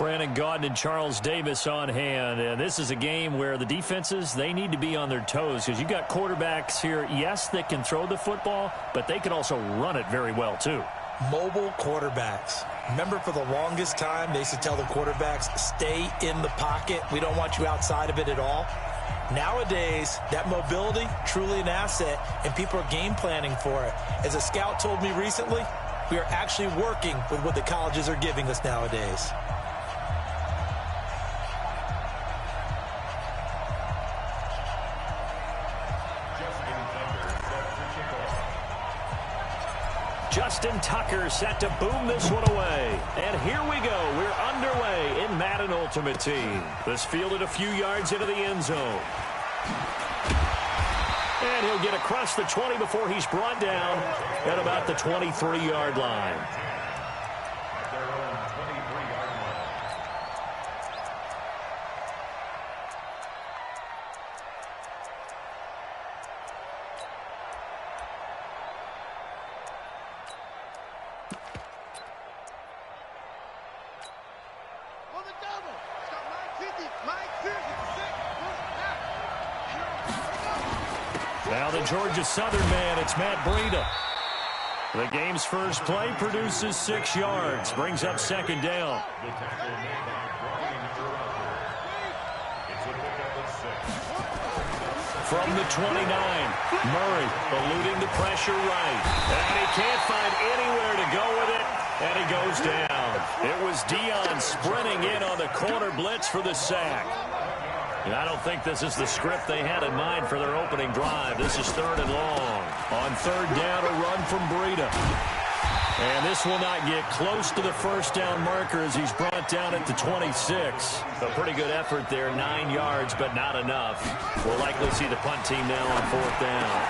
Brandon Gaudin and Charles Davis on hand. And this is a game where the defenses, they need to be on their toes because you've got quarterbacks here, yes, that can throw the football, but they can also run it very well, too. Mobile quarterbacks. Remember, for the longest time, they used to tell the quarterbacks, stay in the pocket. We don't want you outside of it at all. Nowadays, that mobility, truly an asset, and people are game planning for it. As a scout told me recently, we are actually working with what the colleges are giving us nowadays. Justin Tucker set to boom this one away. And here we go. We're underway in Madden Ultimate Team. This fielded a few yards into the end zone. And he'll get across the 20 before he's brought down at about the 23-yard line. Now the Georgia Southern man, it's Matt Breida. The game's first play produces 6 yards, brings up second down. From the 29, Murray eluding the pressure right. And he can't find anywhere to go with it, and he goes down. It was Dion sprinting in on the corner blitz for the sack. And I don't think this is the script they had in mind for their opening drive. This is 3rd and long. On 3rd down, a run from Breida. And this will not get close to the first down marker as he's brought down at the 26. A pretty good effort there, 9 yards, but not enough. We'll likely see the punt team now on 4th down.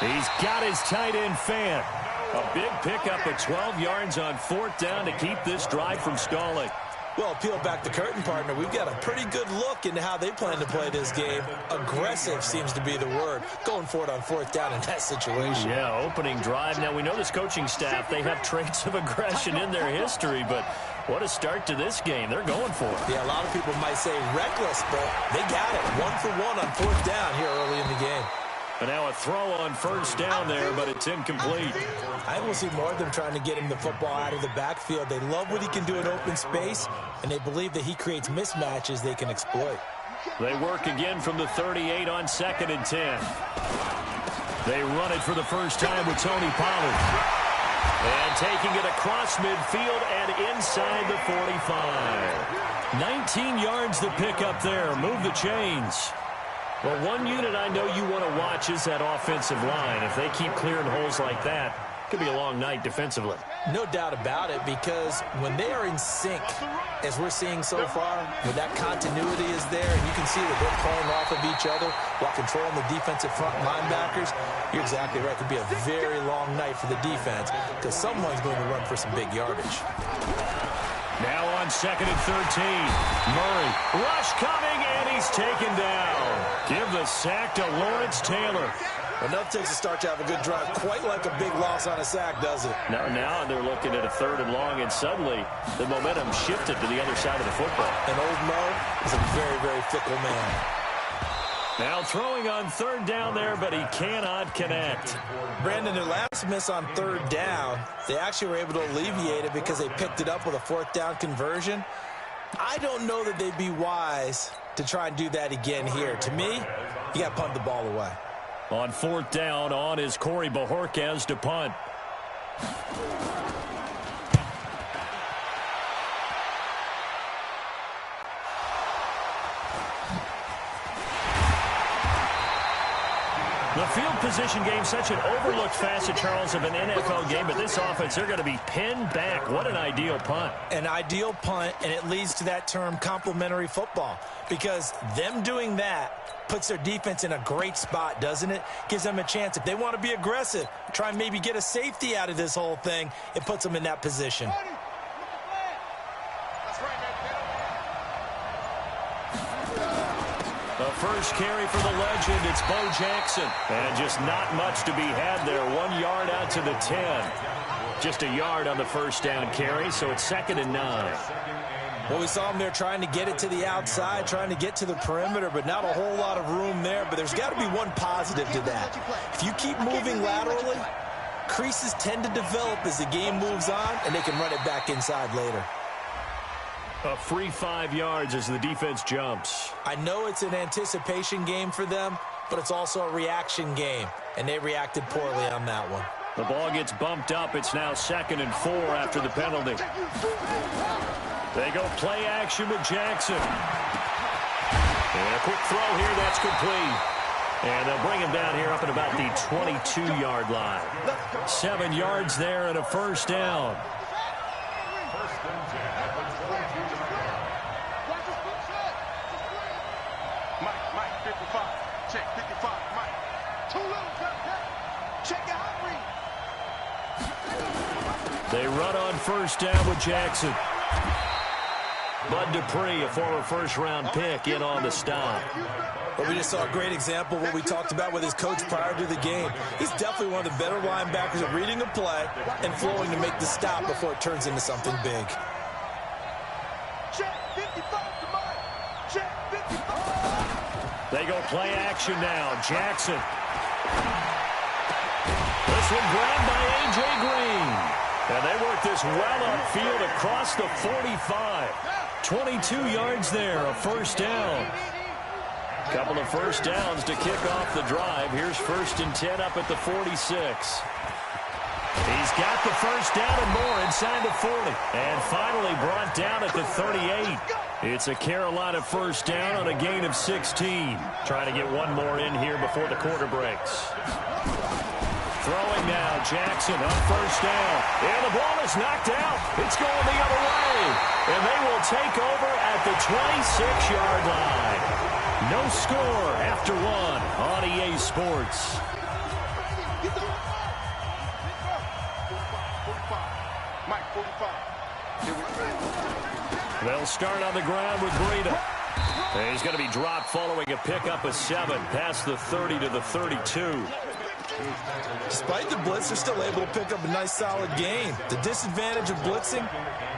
He's got his tight end Fant. A big pickup of 12 yards on 4th down to keep this drive from stalling. Well, peel back the curtain, partner. We've got a pretty good look into how they plan to play this game. Aggressive seems to be the word. Going for it on 4th down in that situation. Yeah, opening drive. Now, we know this coaching staff, they have traits of aggression in their history, but what a start to this game. They're going for it. Yeah, a lot of people might say reckless, but they got it. 1 for 1 on 4th down here early in the game. And now a throw on 1st down there, but it's incomplete. I will see more of them trying to get him the football out of the backfield. They love what he can do in open space, and they believe that he creates mismatches they can exploit. They work again from the 38 on 2nd and 10. They run it for the first time with Tony Pollard. And taking it across midfield and inside the 45. 19 yards the pick up there. Move the chains. Well, one unit I know you want to watch is that offensive line. If they keep clearing holes like that, it could be a long night defensively. No doubt about it, because when they are in sync, as we're seeing so far, when that continuity is there, and you can see that they're playing off of each other while controlling the defensive front linebackers, you're exactly right. It could be a very long night for the defense, because someone's going to run for some big yardage. Now on 2nd and 13. Murray. Rush coming, and he's taken down. Give the sack to Lawrence Taylor. Enough takes to start to have a good drive. Quite like a big loss on a sack, does it? Now they're looking at a 3rd and long, and suddenly the momentum shifted to the other side of the football. And old Mo is a very, very fickle man. Now throwing on 3rd down there, but he cannot connect. Brandon, their last miss on 3rd down, they actually were able to alleviate it because they picked it up with a 4th down conversion. I don't know that they'd be wise to try and do that again here. To me, you got to punt the ball away. On 4th down, on is Corey Bojorquez to punt. The field position game, such an overlooked facet, Charles, of an NFL game, but this offense, they're going to be pinned back. What an ideal punt. An ideal punt, and it leads to that term complementary football, because them doing that puts their defense in a great spot, doesn't it? Gives them a chance. If they want to be aggressive, try and maybe get a safety out of this whole thing, it puts them in that position. The first carry for the legend, it's Bo Jackson. And just not much to be had there. 1 yard out to the 10. Just a yard on the first down carry, so it's 2nd and 9. Well, we saw him there trying to get it to the outside, trying to get to the perimeter, but not a whole lot of room there. But there's got to be one positive to that. If you keep moving laterally, creases tend to develop as the game moves on, and they can run it back inside later. A free 5 yards as the defense jumps. I know it's an anticipation game for them, but it's also a reaction game, and they reacted poorly on that one. The ball gets bumped up. It's now 2nd and 4 after the penalty. They go play action with Jackson. And a quick throw here. That's complete. And they'll bring him down here up at about the 22-yard line. 7 yards there and a first down. Mike, 55. Check, 55, Mike. Too little, check out Reed. They run on first down with Jackson. Bud Dupree, a former first-round pick, in on the stop. But we just saw a great example of what we talked about with his coach prior to the game. He's definitely one of the better linebackers at reading a play and flowing to make the stop before it turns into something big. Check 55 to Mike. Check 55. They go play action now. Jackson. This one grabbed by A.J. Green. And they work this well upfield across the 45. 22 yards there, a first down. Couple of first downs to kick off the drive. Here's 1st and 10 up at the 46. He's got the first down and more inside the 40. And finally brought down at the 38. It's a Carolina first down on a gain of 16. Trying to get one more in here before the quarter breaks. Throwing now, Jackson up first down. And the ball is knocked out. It's going the other way. And they will take over at the 26-yard line. No score after 1 on EA Sports. Mike, 45. They'll start on the ground with Breida. And he's going to be dropped following a pickup of 7 past the 30 to the 32. Despite the blitz, they're still able to pick up a nice, solid gain. The disadvantage of blitzing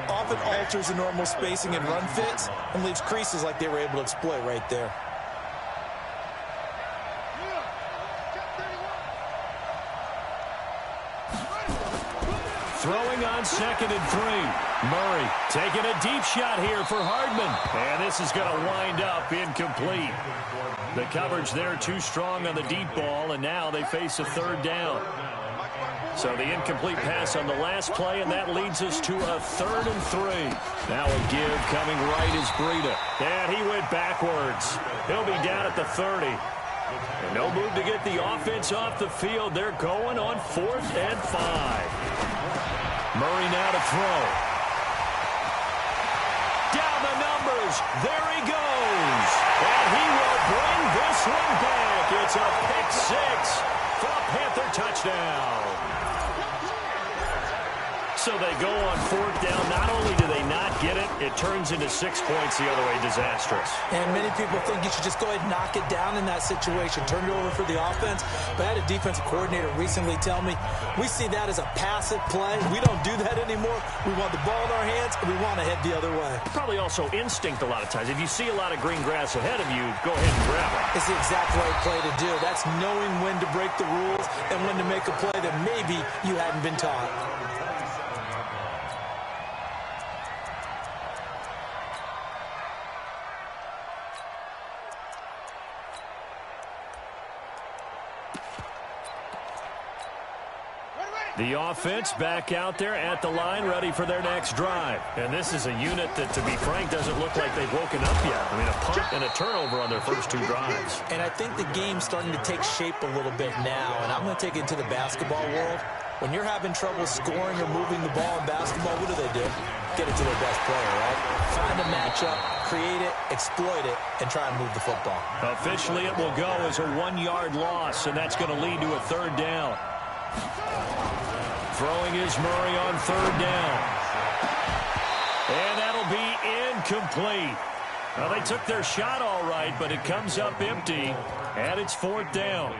often alters the normal spacing and run fits and leaves creases like they were able to exploit right there. Throwing on 2nd and 3. Murray taking a deep shot here for Hardman. And this is going to wind up incomplete. The coverage there too strong on the deep ball, and now they face a 3rd down. So the incomplete pass on the last play, and that leads us to a 3rd and 3. Now a give coming right is Breida. And he went backwards. He'll be down at the 30. And no move to get the offense off the field. They're going on 4th and 5. Murray now to throw. Down the numbers. There he goes. And he will bring this one back. It's a pick 6 for a Panther touchdown. So they go on 4th down. Not only do they not get it, it turns into 6 points the other way. Disastrous. And many people think you should just go ahead and knock it down in that situation. Turn it over for the offense. But I had a defensive coordinator recently tell me, we see that as a passive play. We don't do that anymore. We want the ball in our hands, and we want to head the other way. Probably also instinct a lot of times. If you see a lot of green grass ahead of you, go ahead and grab it. It's the exact right play to do. That's knowing when to break the rules and when to make a play that maybe you hadn't been taught. The offense back out there at the line, ready for their next drive. And this is a unit that, to be frank, doesn't look like they've woken up yet. I mean, a punt and a turnover on their first 2 drives. And I think the game's starting to take shape a little bit now. And I'm going to take it into the basketball world. When you're having trouble scoring or moving the ball in basketball, what do? Get it to their best player, right? Find a matchup, create it, exploit it, and try and move the football. Officially, it will go as a 1-yard loss, and that's going to lead to a 3rd down. Throwing is Murray on 3rd down. And that'll be incomplete. Well, they took their shot all right, but it comes up empty, and it's 4th down.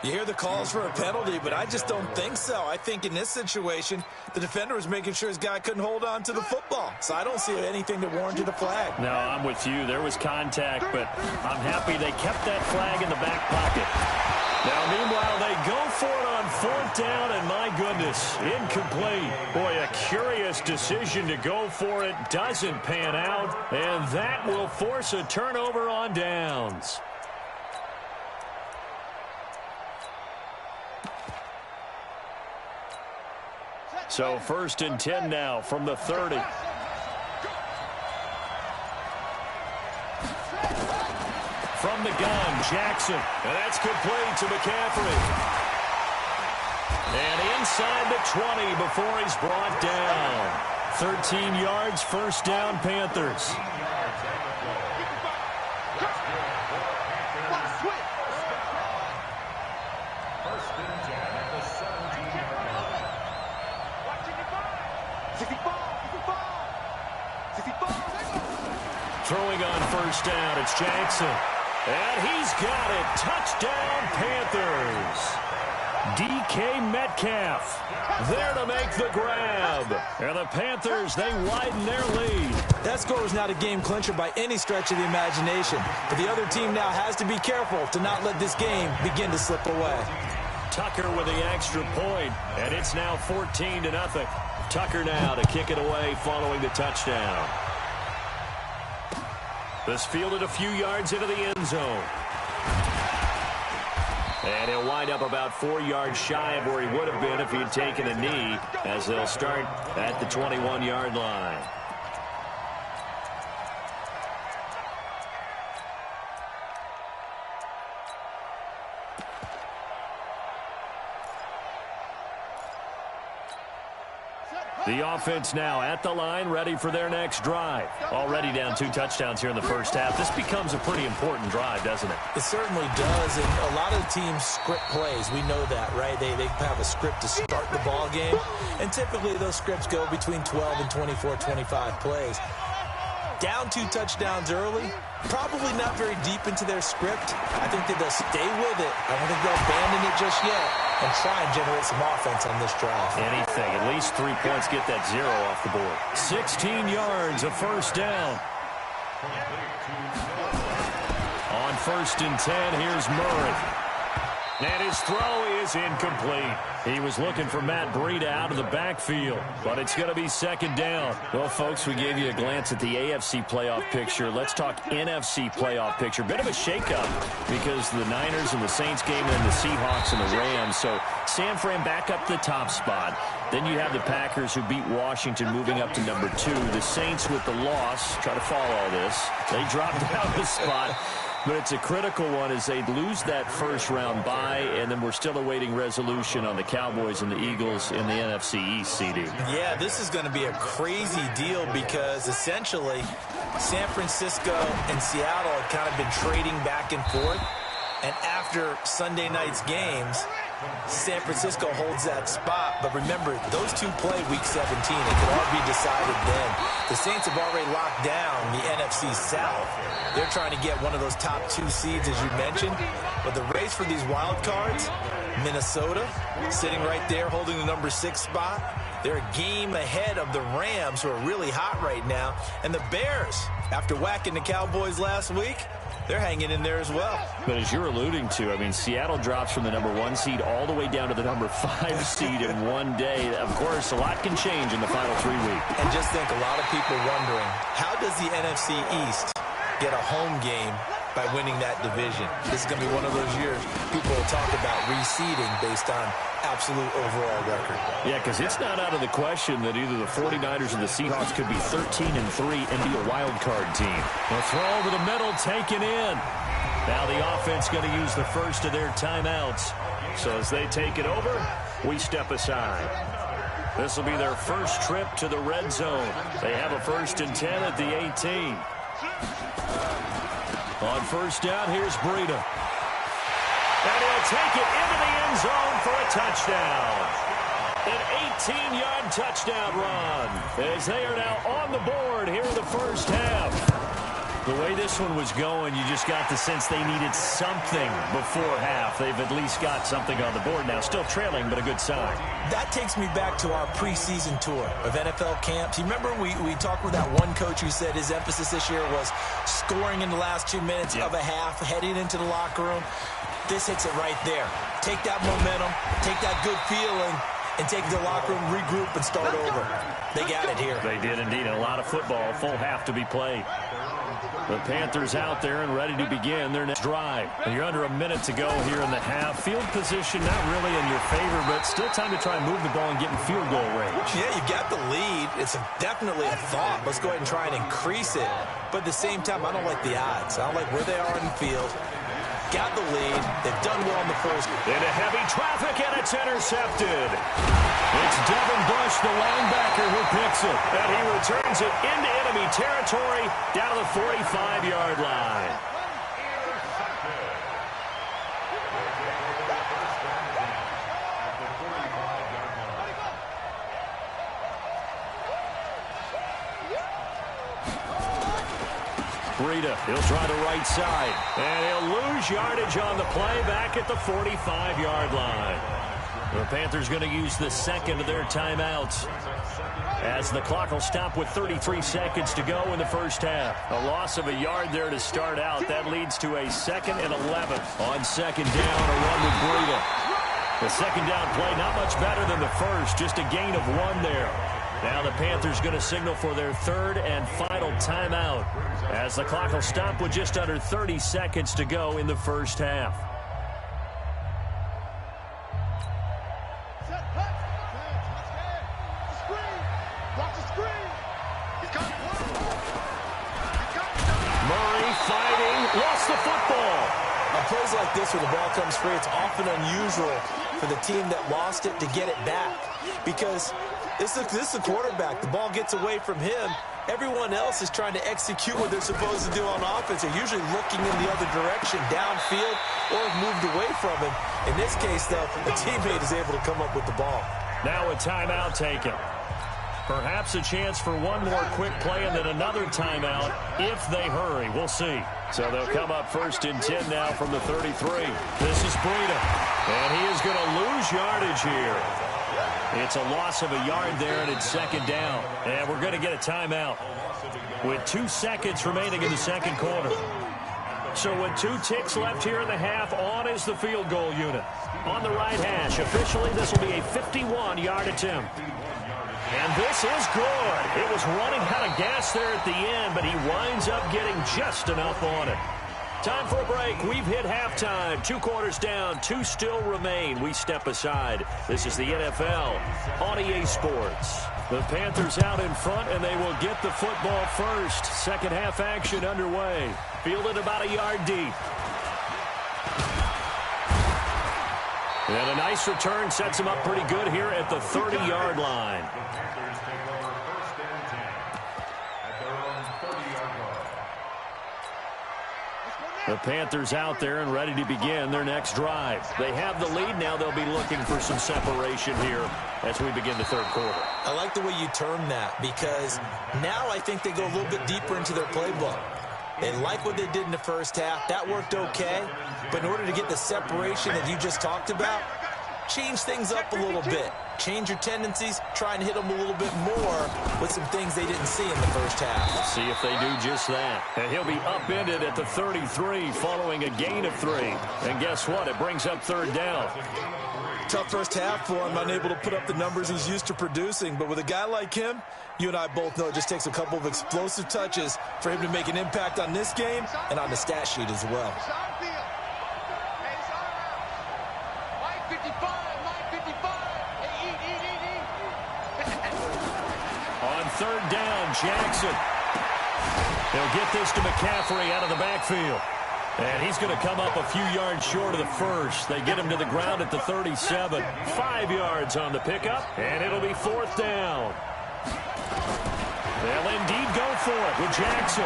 You hear the calls for a penalty, but I just don't think so. I think in this situation, the defender was making sure his guy couldn't hold on to the football. So I don't see anything that warranted a flag. No, I'm with you. There was contact, but I'm happy they kept that flag in the back pocket. Now, meanwhile, they go for it on 4th down, and my goodness, incomplete. Boy, a curious decision to go for it. Doesn't pan out, and that will force a turnover on downs. So 1st and 10 now from the 30. From the gun, Jackson. And that's complete to McCaffrey. And inside the 20 before he's brought down. 13 yards, 1st down, Panthers. Throwing on 1st down, it's Jackson. And he's got it. Touchdown, Panthers. DK Metcalf there to make the grab. And the Panthers, they widen their lead. That score was not a game clincher by any stretch of the imagination. But the other team now has to be careful to not let this game begin to slip away. Tucker with the extra point, and it's now 14-0. Tucker now to kick it away following the touchdown. This fielded a few yards into the end zone. And he'll wind up about 4 yards shy of where he would have been if he'd taken a knee, as they'll start at the 21-yard line. The offense now at the line, ready for their next drive. Already down 2 touchdowns here in the first half. This becomes a pretty important drive, doesn't it? It certainly does, and a lot of the teams script plays. We know that, right? They have a script to start the ball game, and typically those scripts go between 12 and 24, 25 plays. Down 2 touchdowns early, probably not very deep into their script. I think that they'll stay with it. I don't think they'll abandon it just yet and try and generate some offense on this drive. Anything. At least 3 points, get that 0 off the board. 16 yards, a 1st down. On 1st and 10, here's Murray. And his throw is incomplete. He was looking for Matt Breida out of the backfield, but it's going to be 2nd down. Well, folks, we gave you a glance at the AFC playoff picture. Let's talk NFC playoff picture. Bit of a shakeup because the Niners and the Saints game and then the Seahawks and the Rams. So San Fran back up the top spot. Then you have the Packers who beat Washington moving up to number 2. The Saints with the loss, try to follow all this. They dropped down the spot. But it's a critical one as they lose that first-round bye, and then we're still awaiting resolution on the Cowboys and the Eagles in the NFC East, CD. Yeah, this is going to be a crazy deal because essentially San Francisco and Seattle have kind of been trading back and forth. And after Sunday night's games, San Francisco holds that spot. But remember, those two play Week 17. It could all be decided then. The Saints have already locked down the NFC South. They're trying to get one of those top 2 seeds, as you mentioned. But the race for these wild cards, Minnesota sitting right there holding the number 6 spot. They're a game ahead of the Rams, who are really hot right now. And the Bears, after whacking the Cowboys last week, they're hanging in there as well. But as you're alluding to, I mean, Seattle drops from the number 1 seed all the way down to the number 5 seed in one day. Of course, a lot can change in the final 3 weeks. And just think, a lot of people wondering, how does the NFC East get a home game by winning that division? This is going to be one of those years people will talk about reseeding based on absolute overall record. Yeah, because it's not out of the question that either the 49ers or the Seahawks could be 13-3 and be a wild card team. The throw over the middle taken in. Now the offense going to use the first of their timeouts. So as they take it over, we step aside. This will be their first trip to the red zone. They have a 1st and 10 at the 18. On 1st down, here's Breida. And he'll take it into the end zone for a touchdown. An 18-yard touchdown run as they are now on the board here in the first half. The way this one was going, you just got the sense they needed something before half. They've at least got something on the board now. Still trailing, but a good sign. That takes me back to our preseason tour of NFL camps. You remember we talked with that one coach who said his emphasis this year was scoring in the last 2 minutes of a half, heading into the locker room. This hits it right there. Take that momentum, take that good feeling, and take the locker room, regroup, and start over. They got it here. They did indeed. A lot of football, full half to be played. The Panthers out there and ready to begin their next drive. And you're under a minute to go here in the half. Field position not really in your favor, but still time to try and move the ball and get in field goal range. Yeah, you've got the lead. It's definitely a thought. Let's go ahead and try and increase it. But at the same time, I don't like the odds. I don't like where they are in the field. Got the lead. They've done well in the first. Into heavy traffic, and it's intercepted. It's Devin Bush, the linebacker, who picks it. And he returns it into enemy territory down to the 45-yard line. Breida, he'll try the right side. And he'll lose yardage on the play back at the 45-yard line. The Panthers going to use the second of their timeouts, as the clock will stop with 33 seconds to go in the first half. A loss of a yard there to start out. That leads to a 2nd and 11. On second down, a run with Breida. The second down play not much better than the first, just a gain of 1 there. Now the Panthers going to signal for their third and final timeout, as the clock will stop with just under 30 seconds to go in the first half. Murray fighting, lost the football. On plays like this where the ball comes free, it's often unusual for the team that lost it to get it back, because this is the quarterback. The ball gets away from him. Everyone else is trying to execute what they're supposed to do on offense. They're usually looking in the other direction, downfield, or moved away from him. In this case, though, the teammate is able to come up with the ball. Now a timeout taken. Perhaps a chance for one more quick play and then another timeout if they hurry. We'll see. So they'll come up 1st and 10 now from the 33. This is Breida, and he is going to lose yardage here. It's a loss of a yard there, and it's 2nd down. And we're going to get a timeout with 2 seconds remaining in the second quarter. So with 2 ticks left here in the half, on is the field goal unit. On the right hash, officially this will be a 51-yard attempt. And this is good. It was running out of gas there at the end, but he winds up getting just enough on it. Time for a break. We've hit halftime. 2 quarters down. 2 still remain. We step aside. This is the NFL on EA Sports. The Panthers out in front, and they will get the football first. Second half action underway. Fielded about a yard deep. And a nice return sets him up pretty good here at the 30-yard line. The Panthers out there and ready to begin their next drive. They have the lead. Now they'll be looking for some separation here as we begin the third quarter. I like the way you term that, because now I think they go a little bit deeper into their playbook. They like what they did in the first half. That worked okay. But in order to get the separation that you just talked about, change things up a little bit. Change your tendencies. Try and hit them a little bit more with some things they didn't see in the first half. Let's see if they do just that. And he'll be upended at the 33 following a gain of 3. And guess what? It brings up 3rd down. Tough first half for him, unable to put up the numbers he's used to producing. But with a guy like him, you and I both know it just takes a couple of explosive touches for him to make an impact on this game and on the stat sheet as well. On 3rd down, Jackson. They'll get this to McCaffrey out of the backfield. And he's going to come up a few yards short of the first. They get him to the ground at the 37. 5 yards on the pickup, and it'll be 4th down. They'll indeed go for it with Jackson.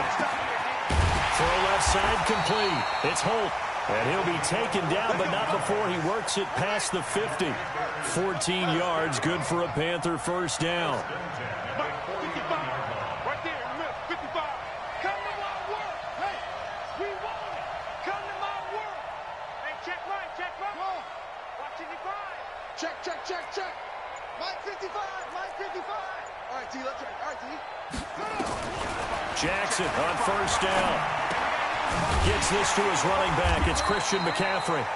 Throw left side complete. It's Holt. And he'll be taken down, but not before he works it past the 50. 14 yards, good for a Panther first down. Jackson on first down. Gets this to his running back. It's Christian McCaffrey.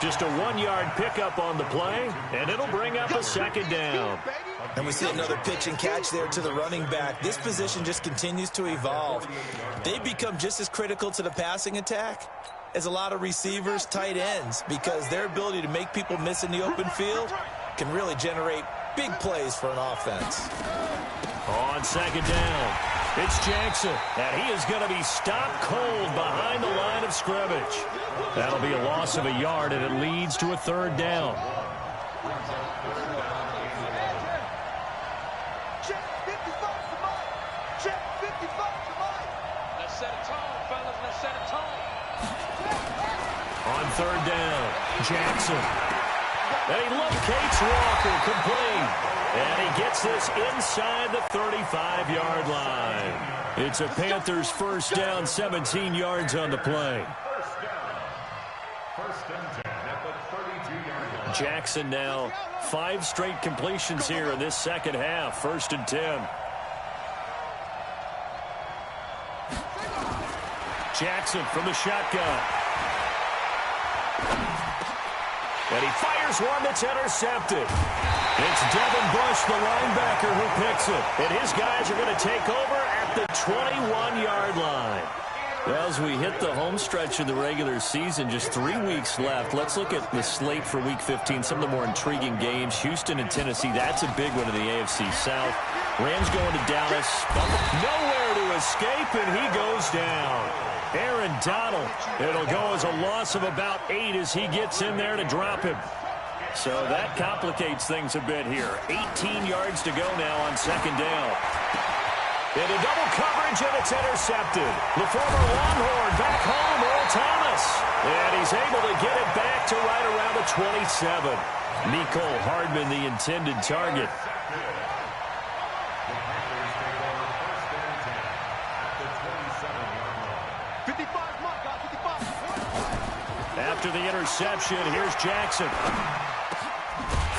Just a 1-yard pickup on the play, and it'll bring up a second down. And we see another pitch and catch there to the running back. This position just continues to evolve. They've become just as critical to the passing attack as a lot of receivers, tight ends, because their ability to make people miss in the open field can really generate big plays for an offense. On second down, it's Jackson, and he is going to be stopped cold behind the line of scrimmage. That'll be a loss of a yard, and it leads to a third down. Check 55 to Mike. Check 55 to Mike. Let's set a tone, fellas. Let's set a tone. On third down, Jackson. And he locates Walker, complete. And he gets this inside the 35-yard line. It's a Panthers first down, 17 yards on the play. First and 10 at the 32-yard line. Jackson now 5 straight completions here in this second half. First and 10. Jackson from the shotgun. And he fires one that's intercepted. It's Devin Bush, the linebacker, who picks it. And his guys are going to take over at the 21-yard line. Well, as we hit the home stretch of the regular season, just 3 weeks left. Let's look at the slate for Week 15, some of the more intriguing games. Houston and Tennessee, that's a big one in the AFC South. Rams going to Dallas. Nowhere to escape, and he goes down. Aaron Donald, it'll go as a loss of about 8 as he gets in there to drop him. So that complicates things a bit here. 18 yards to go now on second down. Into double coverage, and it's intercepted. The former Longhorn back home, Earl Thomas. And he's able to get it back to right around the 27. Nicole Hardman, the intended target. After the interception, here's Jackson.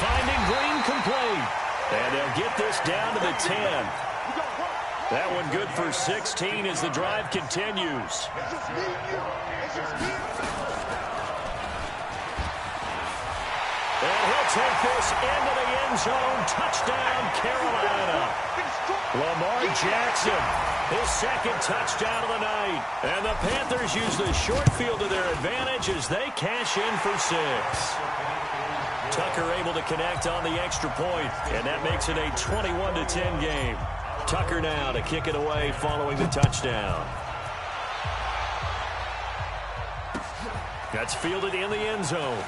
Finding Green complete. And they'll get this down to the 10. That one good for 16 as the drive continues. And he'll take this into the end zone. Touchdown, Carolina. Lamar Jackson, his second touchdown of the night. And the Panthers use the short field to their advantage as they cash in for 6. Tucker able to connect on the extra point, and that makes it a 21-10 game. Tucker now to kick it away following the touchdown. That's fielded in the end zone.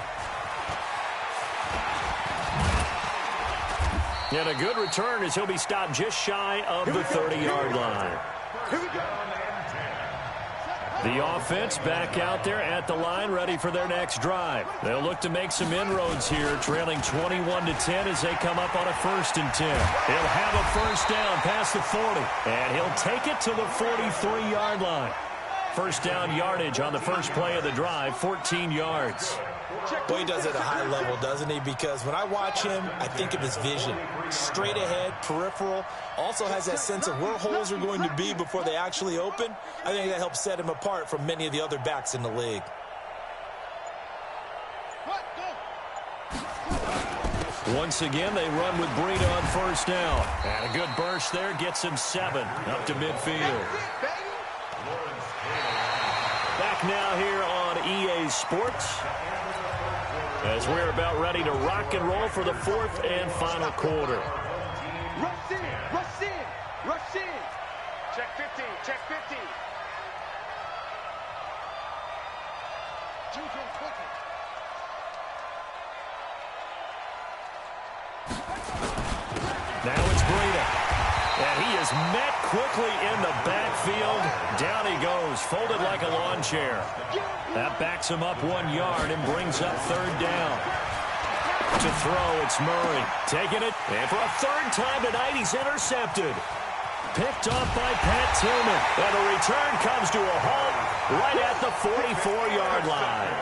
And a good return as he'll be stopped just shy of the 30-yard line. Here we go. The offense back out there at the line, ready for their next drive. They'll look to make some inroads here, trailing 21-10 as they come up on a 1st and 10. He'll have a first down past the 40, and he'll take it to the 43-yard line. First down yardage on the first play of the drive, 14 yards. Boy, he does it at a high level, doesn't he? Because when I watch him, I think of his vision. Straight ahead, peripheral. Also has that sense of where holes are going to be before they actually open. I think that helps set him apart from many of the other backs in the league. Once again, they run with Breida on first down. And a good burst there gets him 7 up to midfield. Back now here on EA Sports, as we're about ready to rock and roll for the 4th and final quarter. Rush in, rush in, rush in. Check 15, check 15. Now it's Breida. And he is met quickly in the backfield. Down he goes, folded like a lawn chair. That backs him up 1 yard and brings up 3rd down. To throw, it's Murray. Taking it, and for a 3rd time tonight, he's intercepted. picked off by Pat Tillman. And the return comes to a halt right at the 44-yard line.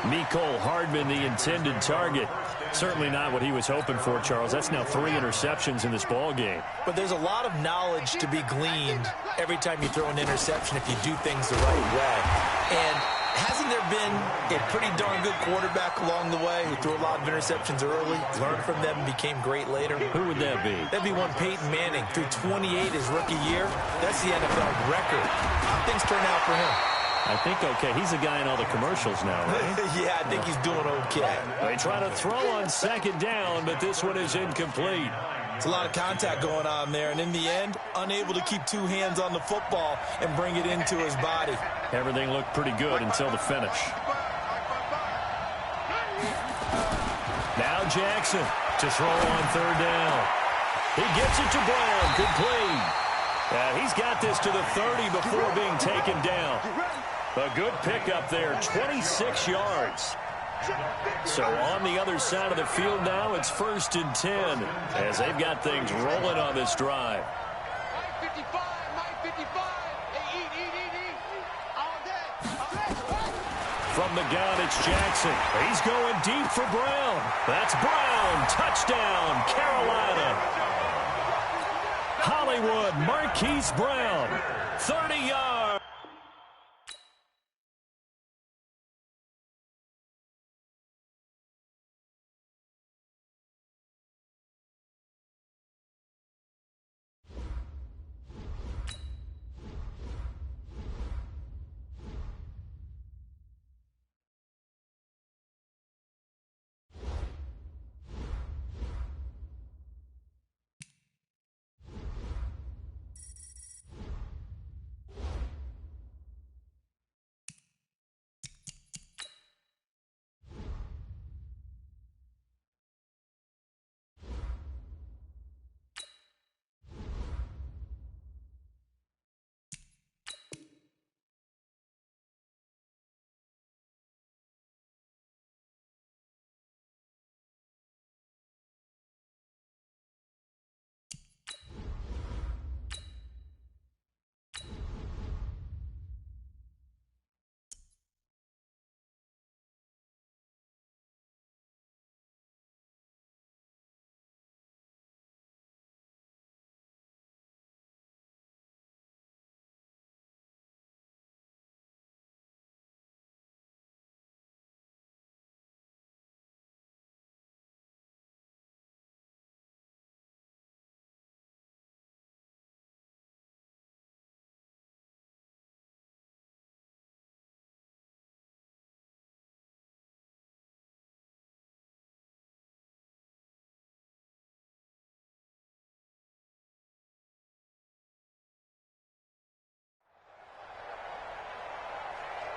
Mecole Hardman, the intended target. Certainly not what he was hoping for, Charles. That's now 3 interceptions in this ball game. But there's a lot of knowledge to be gleaned every time you throw an interception if you do things the right way. And hasn't there been a pretty darn good quarterback along the way who threw a lot of interceptions early, learned from them, and became great later? Who would that be? That'd be one Peyton Manning. Threw 28 his rookie year. That's the NFL record. How things turn out for him? I think okay. He's a guy in all the commercials now, right? Yeah, I think he's doing okay. They try to throw on second down, but this one is incomplete. It's a lot of contact going on there, and in the end, unable to keep 2 hands on the football and bring it into his body. Everything looked pretty good until the finish. Now Jackson to throw on third down. He gets it to Brown, complete. He's got this to the 30 before being taken down. A good pickup there, 26 yards. So on the other side of the field now, it's 1st and 10 as they've got things rolling on this drive. From the gun, it's Jackson. He's going deep for Brown. That's Brown. Touchdown, Carolina. Hollywood, Marquise Brown, 30 yards.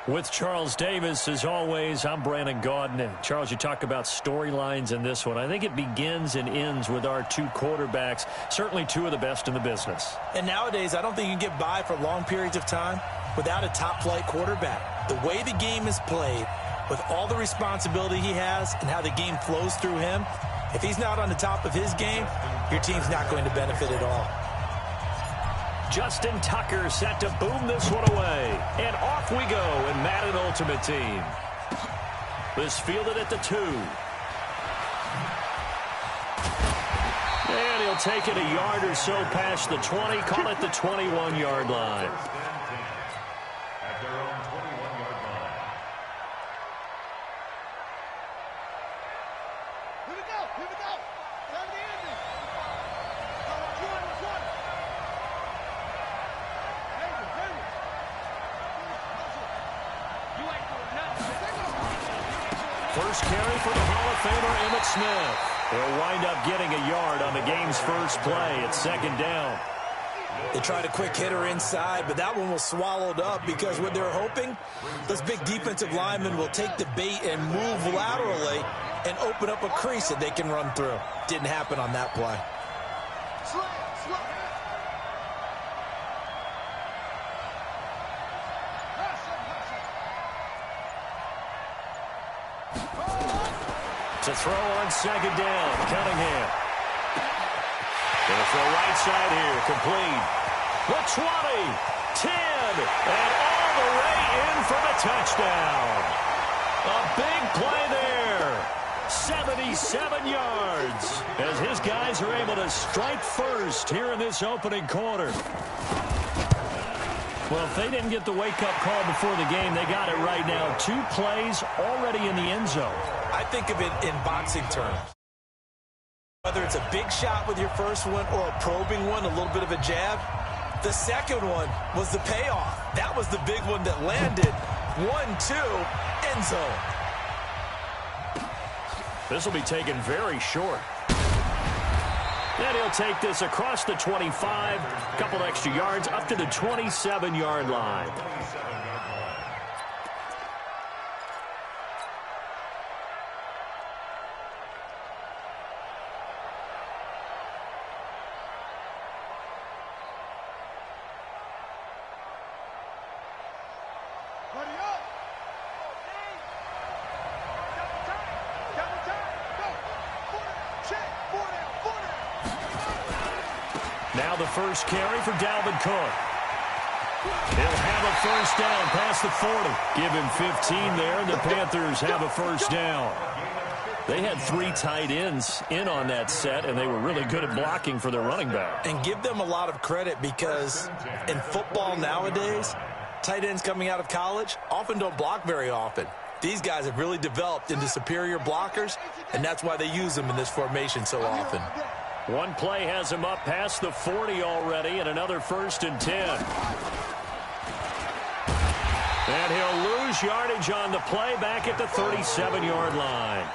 With Charles Davis, as always, I'm Brandon Gaudin. And Charles, you talk about storylines in this one. I think it begins and ends with our 2 quarterbacks, certainly 2 of the best in the business. And nowadays, I don't think you can get by for long periods of time without a top-flight quarterback. The way the game is played, with all the responsibility he has and how the game flows through him, if he's not on the top of his game, your team's not going to benefit at all. Justin Tucker set to boom this one away. And off we go in Madden Ultimate Team. This fielded at the 2. And he'll take it a yard or so past the 20. Call it the 21-yard line. At their own 21-yard line. Here we go. Here we go. Time to end it. First carry for the Hall of Famer Emmitt Smith. He'll wind up getting a yard on the game's first play at 2nd down. They tried a quick hitter inside, but that one was swallowed up because what they're hoping, those big defensive linemen will take the bait and move laterally and open up a crease that they can run through. Didn't happen on that play. To throw on 2nd down, Cunningham. Gonna throw right side here, complete. The 20, 10, and all the way in for the touchdown. A big play there. 77 yards as his guys are able to strike first here in this opening quarter. Well, if they didn't get the wake-up call before the game, they got it right now. 2 plays already in the end zone. I think of it in boxing terms. Whether it's a big shot with your first one or a probing one, a little bit of a jab, the second one was the payoff. That was the big one that landed. 1-2, end zone. This will be taken very short. And he'll take this across the 25, a couple extra yards up to the 27-yard line. Now the first carry for Dalvin Cook. He'll have a first down past the 40. Give him 15 there, and the Panthers have a first down. They had 3 tight ends in on that set, and they were really good at blocking for their running back. And give them a lot of credit because in football nowadays, tight ends coming out of college often don't block very often. These guys have really developed into superior blockers, and that's why they use them in this formation so often. One play has him up past the 40 already, and another 1st and 10. And he'll lose yardage on the play back at the 37-yard line.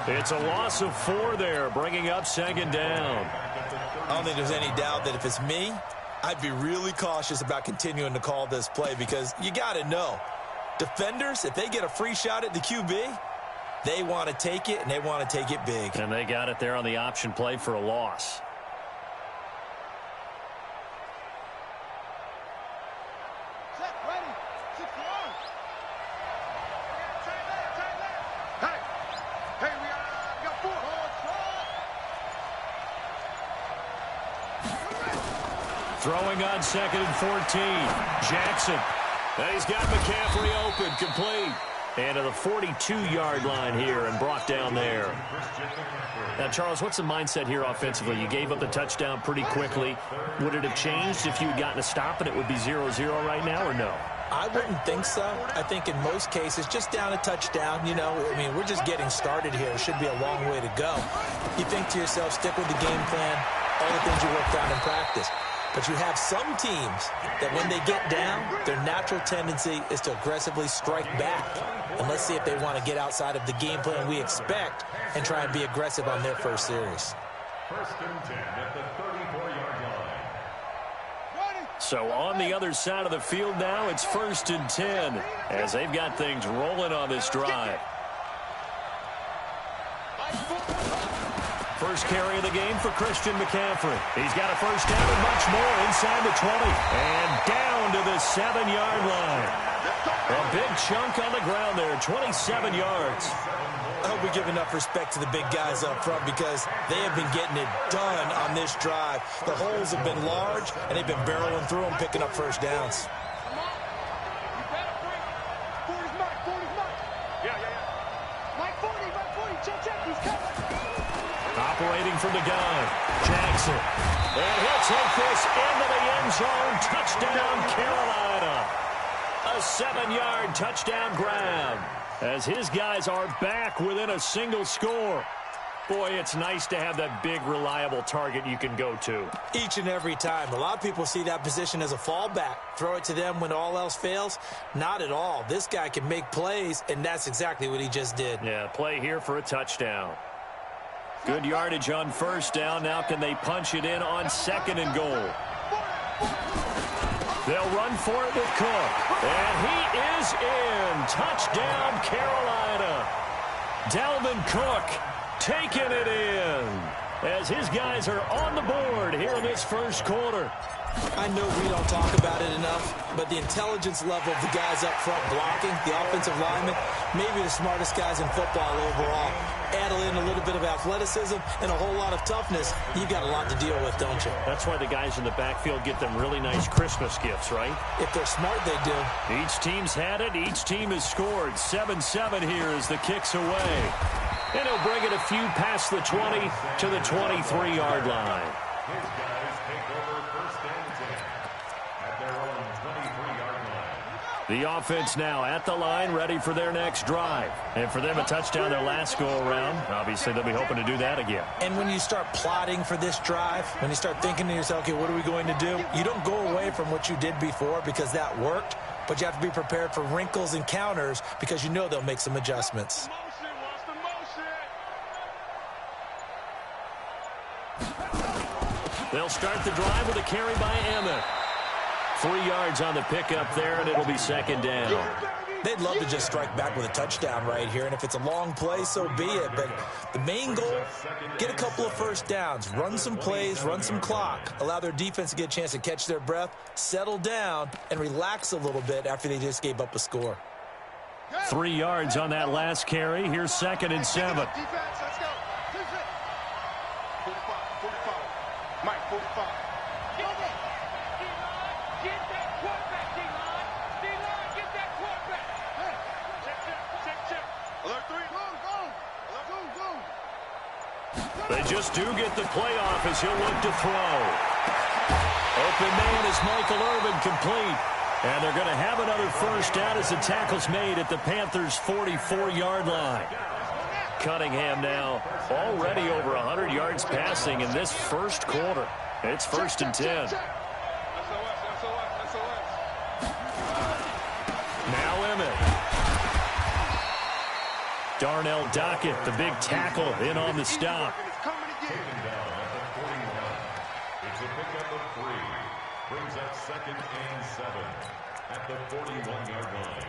It's a loss of 4 there, bringing up 2nd down. I don't think there's any doubt that if it's me, I'd be really cautious about continuing to call this play because you got to know, defenders, if they get a free shot at the QB, they want to take it, and they want to take it big. And they got it there on the option play for a loss. Set, ready, 61. Hey, we got 4. Throwing on 2nd and 14. Jackson. And he's got McCaffrey open, complete. And to the 42-yard line here and brought down there. Now, Charles, what's the mindset here offensively? You gave up the touchdown pretty quickly. Would it have changed if you had gotten a stop and it would be 0-0 right now or no? I wouldn't think so. I think in most cases, just down a touchdown, you know, I mean, we're just getting started here. It should be a long way to go. You think to yourself, stick with the game plan, all the things you worked on in practice. But you have some teams that when they get down, their natural tendency is to aggressively strike back. And let's see if they want to get outside of the game plan we expect and try and be aggressive on their first series. 1st and 10 at the 34-yard line. So on the other side of the field now, it's 1st and 10 as they've got things rolling on this drive. First carry of the game for Christian McCaffrey. He's got a first down and much more inside the 20. And down to the 7-yard line. A big chunk on the ground there, 27 yards. I hope we give enough respect to the big guys up front because they have been getting it done on this drive. The holes have been large, and they've been barreling through them, picking up first downs. Operating from the gun, Jackson. And he'll take this into the end zone. Touchdown, Carolina. A 7-yard touchdown grab as his guys are back within a single score. Boy, it's nice to have that big, reliable target you can go to. Each and every time. A lot of people see that position as a fallback. Throw it to them when all else fails. Not at all. This guy can make plays, and that's exactly what he just did. Yeah, play here for a touchdown. Good yardage on first down. Now can they punch it in on 2nd and goal? They'll run for it with Cook. And he is in. Touchdown, Carolina. Dalvin Cook taking it in as his guys are on the board here in this first quarter. I know we don't talk about it enough, but the intelligence level of the guys up front blocking, the offensive linemen, maybe the smartest guys in football overall. Add in a little bit of athleticism and a whole lot of toughness, you've got a lot to deal with, don't you? That's why the guys in the backfield get them really nice Christmas gifts, right? If they're smart, they do. Each team's had it. Each team has scored. 7-7 here as the kick's away. And he'll bring it a few past the 20 to the 23-yard line. His guys take over first and 10 at their own 23-yard line. The offense now at the line, ready for their next drive. And for them, a touchdown their last go-around. Obviously, they'll be hoping to do that again. And when you start plotting for this drive, when you start thinking to yourself, okay, what are we going to do? You don't go away from what you did before because that worked, but you have to be prepared for wrinkles and counters because you know they'll make some adjustments. They'll start the drive with a carry by Emmett. 3 yards on the pickup there, and it'll be second down. They'd love to just strike back with a touchdown right here, and if it's a long play, so be it. But the main goal, get a couple of first downs, run some plays, run some clock, allow their defense to get a chance to catch their breath, settle down, and relax a little bit after they just gave up a score. 3 yards on that last carry. Here's second and 7. Defense, let's go. 45, 45. Mike, 45. Get that. D-line, get that quarterback, D-line. D-line, get that quarterback. Hey. Check. Alert 3. Go. Alert 2, go. They just do get the playoff as he'll look to throw. Open man is Michael Irvin, complete. And they're going to have another first down as the tackle's made at the Panthers' 44-yard line. Cunningham now already over 100 yards passing in this first quarter. It's first and 10. Now Emmett. Darnell Dockett, the big tackle, in on the stop. Taken down at the 41. It's a pickup of 3. Brings up second and 7 at the 41-yard line.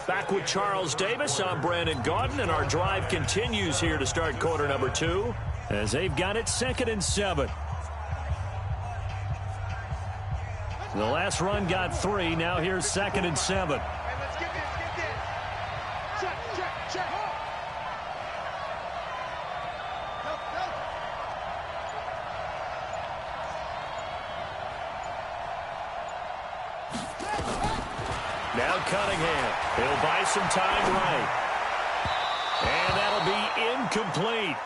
Back with Charles Davis. I'm Brandon Gaudin, and our drive continues here to start quarter number 2 as they've got it second and 7. The last run got 3. Now here's second and 7. Now Cunningham. He'll buy some time right. And that'll be incomplete.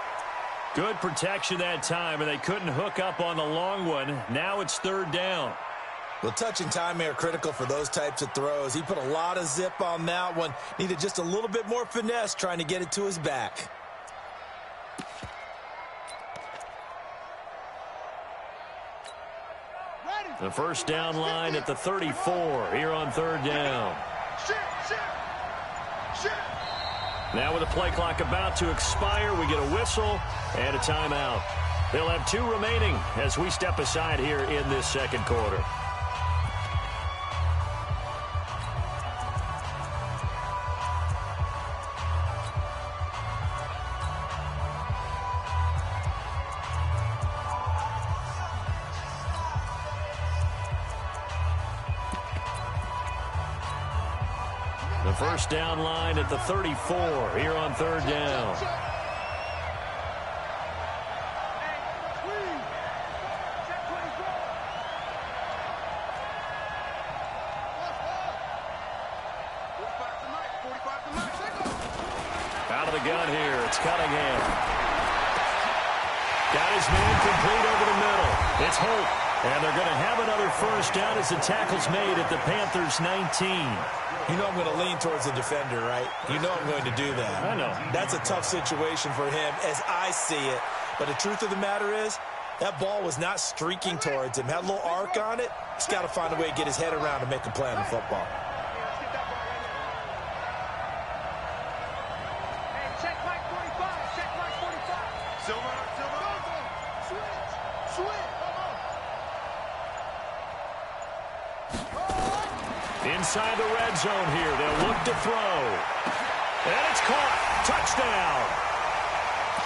Good protection that time, and they couldn't hook up on the long one. Now it's third down. Well, touch and timing are critical for those types of throws. He put a lot of zip on that one. Needed just a little bit more finesse trying to get it to his back. The first down line at the 34 here on third down. Now with the play clock about to expire, we get a whistle and a timeout. They'll have 2 remaining as we step aside here in this second quarter. The first down line at the 34 here on third down. Out of the gun here, it's Cunningham. Got his man complete over the middle. It's Holt. And they're going to have another first down as the tackle's made at the Panthers' 19. You know I'm going to lean towards the defender, right? You know I'm going to do that. I know. That's a tough situation for him as I see it. But the truth of the matter is, that ball was not streaking towards him. Had a little arc on it. He's got to find a way to get his head around to make a play on the football. Inside the red zone here. They'll look to throw. And it's caught. Touchdown.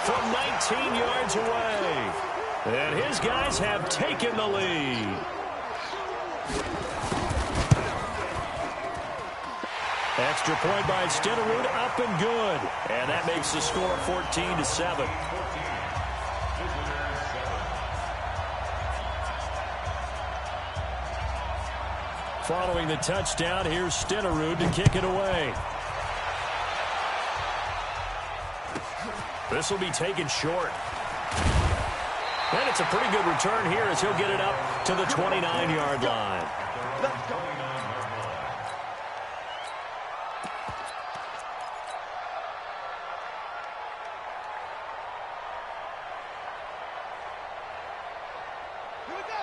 From 19 yards away. And his guys have taken the lead. Extra point by Stenerud, up and good. And that makes the score 14-7. Following the touchdown, here's Stenerud to kick it away. This will be taken short. And it's a pretty good return here as he'll get it up to the 29-yard line. Let's go.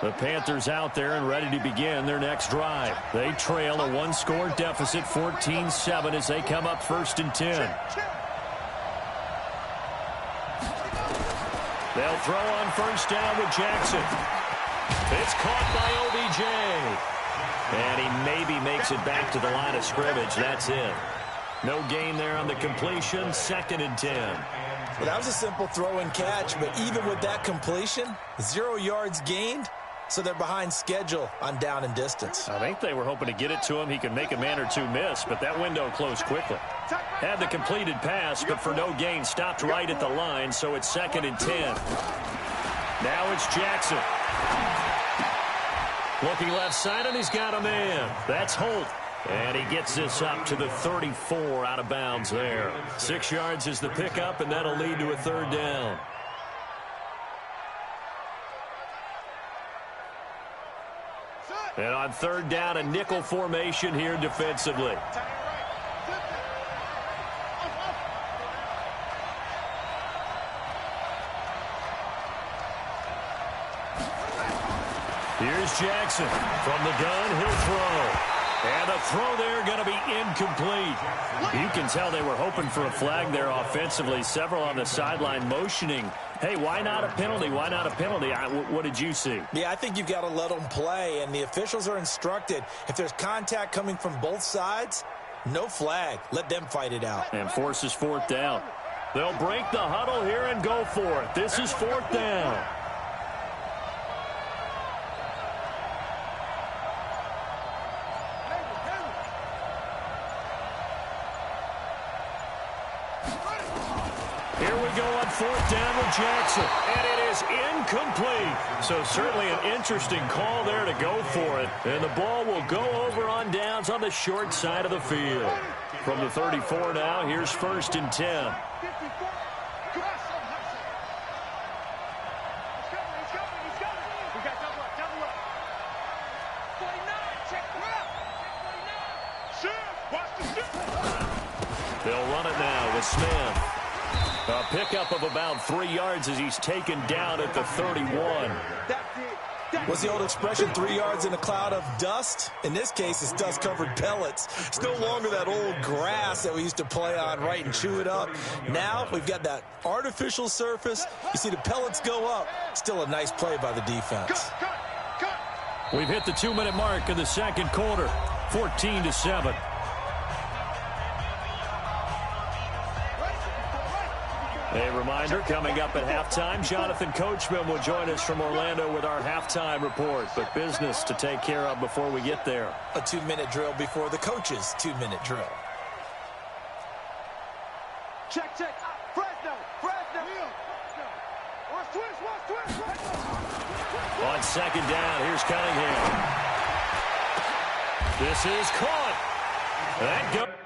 The Panthers out there and ready to begin their next drive. They trail a one-score deficit, 14-7, as they come up 1st and 10. They'll throw on 1st down with Jackson. It's caught by OBJ. And he maybe makes it back to the line of scrimmage. That's it. No gain there on the completion, 2nd and 10. Well, that was a simple throw and catch, but even with that completion, 0 yards gained. So they're behind schedule on down and distance. I think they were hoping to get it to him. He could make a man or two miss, but that window closed quickly. Had the completed pass, but for no gain, stopped right at the line, so it's 2nd and 10. Now it's Jackson. Looking left side, and he's got a man. That's Holt. And he gets this up to the 34 out of bounds there. 6 yards is the pickup, and that'll lead to a 3rd down. And on 3rd down, a nickel formation here defensively. Here's Jackson. From the gun, he'll throw. And the throw there going to be incomplete. You can tell they were hoping for a flag there offensively. Several on the sideline motioning. Hey, why not a penalty? Why not a penalty? What did you see? Yeah, I think you've got to let them play, and the officials are instructed. If there's contact coming from both sides, no flag. Let them fight it out. And forces 4th down. They'll break the huddle here and go for it. This is 4th down. Here we go on 4th down with Jackson. And it is incomplete. So certainly an interesting call there to go for it. And the ball will go over on downs on the short side of the field. From the 34 now, here's 1st and 10. They'll run it now with Smith. A pickup of about 3 yards as he's taken down at the 31. What's the old expression, 3 yards in a cloud of dust? In this case, it's dust-covered pellets. It's no longer that old grass that we used to play on, right, and chew it up. Now we've got that artificial surface. You see the pellets go up. Still a nice play by the defense. We've hit the 2-minute mark of the 2nd quarter, 14-7. A reminder, coming up at halftime, Jonathan Coachman will join us from Orlando with our halftime report. But business to take care of before we get there. A 2-minute drill before the coach's 2-minute drill. Check. Fresno. Watch twist. On 2nd down, here's Cunningham. This is caught. That goes.